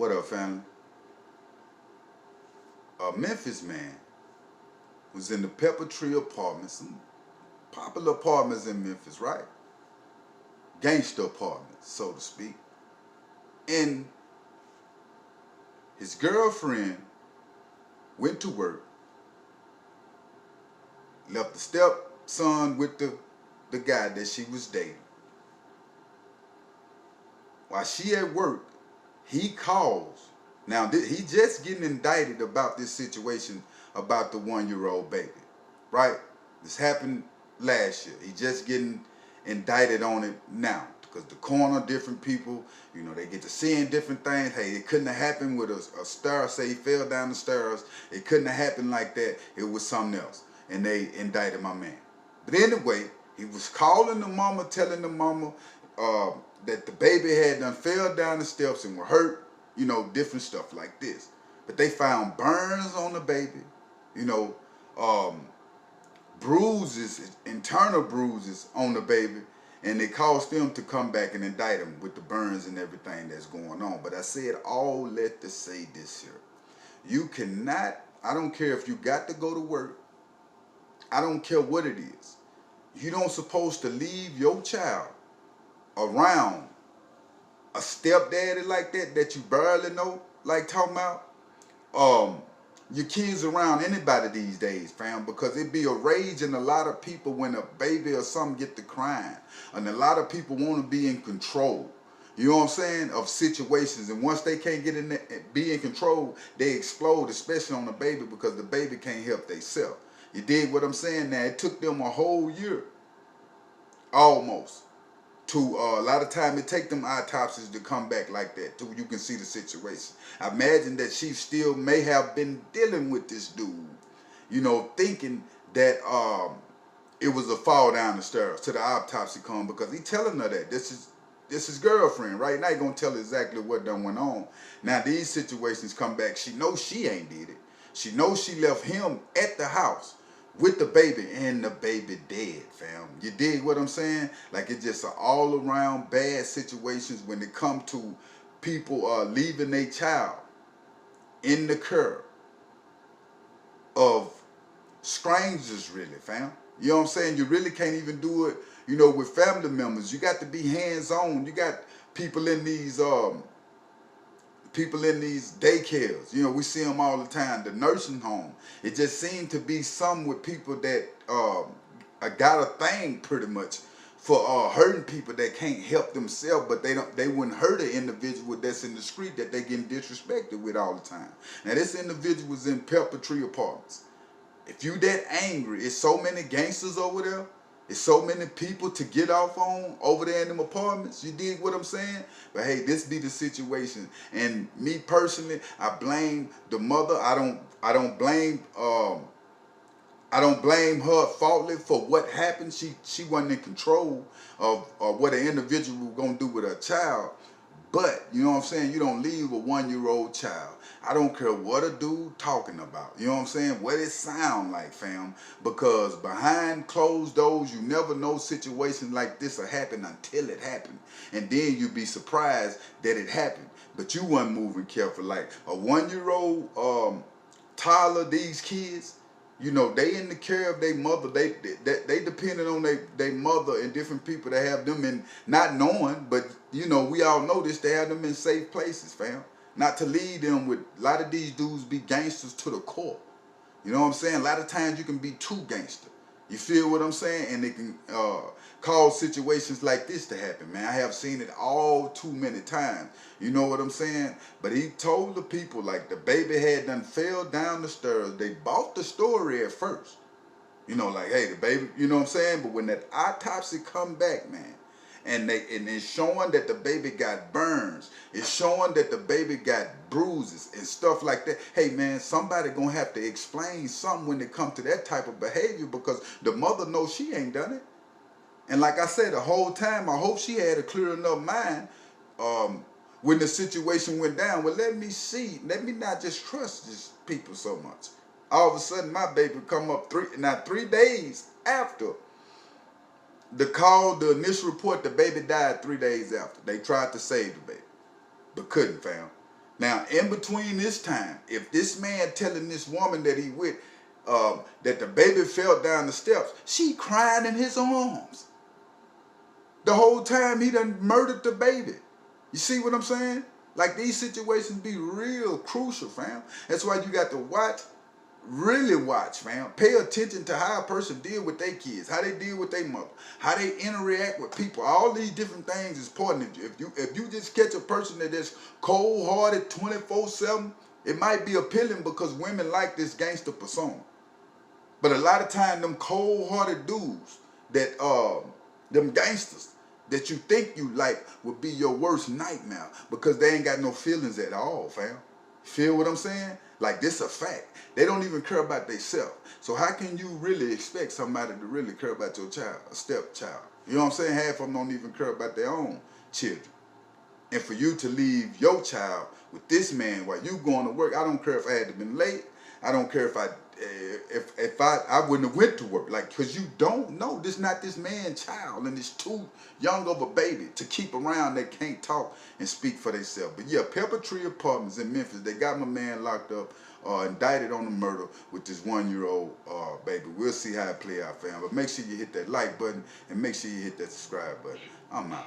What up, family? A Memphis man was in the Pepper Tree apartments, some popular apartments in Memphis, right? Gangster apartments, so to speak. And his girlfriend went to work, left the stepson with the guy that she was dating. While she at work, he calls. Now, he just getting indicted about this situation about the 1-year-old baby, right? This happened last year. He just getting indicted on it now because the coroner, different people, they get to seeing different things. Hey, it couldn't have happened with a stair. Say he fell down the stairs. It couldn't have happened like that. It was something else. And they indicted my man. But anyway, he was calling the mama, telling the mama that the baby had done fell down the steps and were hurt, different stuff like this. But they found burns on the baby, bruises, internal bruises on the baby, and they caused them to come back and indict him with the burns and everything that's going on. But I said all that to say this here. You cannot, I don't care if you got to go to work, I don't care what it is. You don't supposed to leave your child around a stepdaddy like that you barely know, like talking about, your kids around anybody these days, fam, because it be a rage in a lot of people when a baby or something get to crying. And a lot of people want to be in control, you know what I'm saying, of situations. And once they can't get in there, be in control, they explode, especially on the baby, because the baby can't help themselves. You dig what I'm saying? Now, it took them a whole year, almost, to a lot of time it take them autopsies to come back like that till you can see the situation. I imagine that she still may have been dealing with this dude, thinking that it was a fall down the stairs to the autopsy come, because he telling her that this is girlfriend, right? Now he gonna tell her exactly what done went on. Now these situations come back, she knows she ain't did it. She knows she left him at the house with the baby, and the baby dead, fam. You dig what I'm saying? Like, it's just all around bad situations when it come to people leaving their child in the care of strangers, really, fam. You know what I'm saying? You really can't even do it, with family members. You got to be hands-on. You got people in these daycares, we see them all the time, the nursing home. It just seemed to be some with people that got a thing pretty much for hurting people that can't help themselves, but they wouldn't hurt an individual that's in the street that they getting disrespected with all the time. Now this individual was in Pepper Tree Apartments. If you that angry, it's so many gangsters over there. It's so many people to get off on over there in them apartments. You dig what I'm saying? But hey, this be the situation. And me personally, I blame the mother. I don't blame her faultly for what happened. She wasn't in control of what an individual was gonna do with her child. But, you know what I'm saying, you don't leave a 1-year-old child. I don't care what a dude talking about. You know what I'm saying? What it sound like, fam. Because behind closed doors, you never know situations like this will happen until it happened. And then you be surprised that it happened. But you wasn't moving careful. Like a 1-year-old toddler, these kids, they in the care of their mother. They depending on their mother and different people that have them in, not knowing, but we all know this, they have them in safe places, fam. Not to lead them with, a lot of these dudes be gangsters to the core. You know what I'm saying? A lot of times you can be too gangster. You feel what I'm saying? And it can cause situations like this to happen, man. I have seen it all too many times. You know what I'm saying? But he told the people, like, the baby had done fell down the stairs. They bought the story at first. Like, hey, the baby, you know what I'm saying? But when that autopsy come back, man, and it's showing that the baby got burns, it's showing that the baby got bruises and stuff like that. Hey man, somebody gonna have to explain something when it comes to that type of behavior, because the mother knows she ain't done it. And like I said, the whole time, I hope she had a clear enough mind when the situation went down. Well, let me not just trust these people so much. All of a sudden, my baby come up 3 days after the initial report, the baby died 3 days after. They tried to save the baby, but couldn't, fam. Now, in between this time, if this man telling this woman that he with, that the baby fell down the steps, she crying in his arms. The whole time he done murdered the baby. You see what I'm saying? Like, these situations be real crucial, fam. That's why you got to watch, really watch, fam. Pay attention to how a person deal with their kids, how they deal with their mother, how they interact with people. All these different things is important. If you just catch a person that is cold-hearted 24/7, it might be appealing because women like this gangster persona. But a lot of time, them cold-hearted dudes that them gangsters that you think you like would be your worst nightmare because they ain't got no feelings at all, fam. Feel what I'm saying? Like, this a fact. They don't even care about themselves. So how can you really expect somebody to really care about your child, a stepchild? You know what I'm saying? Half of them don't even care about their own children. And for you to leave your child with this man while you going to work, I don't care if I had to been late. I don't care if I wouldn't have went to work, like, because you don't know. This not this man's child, and it's too young of a baby to keep around that can't talk and speak for themselves. But yeah, Pepper Tree Apartments in Memphis, they got my man locked up, indicted on the murder with this 1-year-old baby. We'll see how it play out, fam. But make sure you hit that like button and make sure you hit that subscribe button. I'm out.